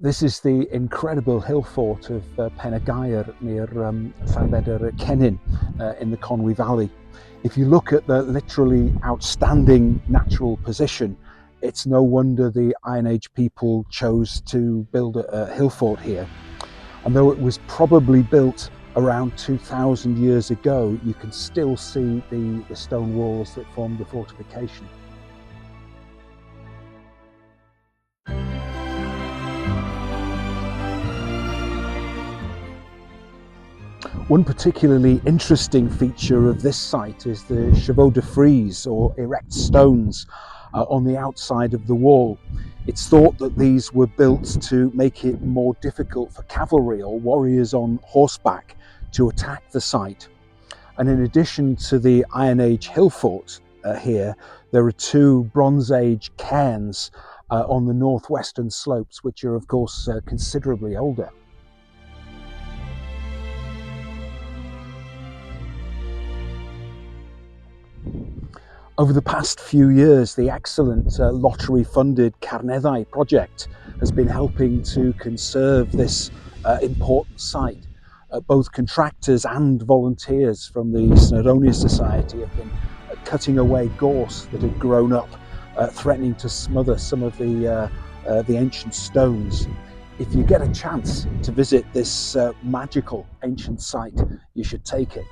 This is the incredible hill fort of Gaer near Llanbedr Cennin in the Conwy Valley. If you look at the literally outstanding natural position, it's no wonder the Iron Age people chose to build a hill fort here. And though it was probably built around 2,000 years ago, you can still see the stone walls that formed the fortification. One particularly interesting feature of this site is the chevaux de frise, or erect stones, on the outside of the wall. It's thought that these were built to make it more difficult for cavalry or warriors on horseback to attack the site. And in addition to the Iron Age hill fort here, there are two Bronze Age cairns on the northwestern slopes, which are of course considerably older. Over the past few years, the excellent lottery-funded Carneddau project has been helping to conserve this important site. Both contractors and volunteers from the Snowdonia Society have been cutting away gorse that had grown up, threatening to smother some of the ancient stones. If you get a chance to visit this magical ancient site, you should take it.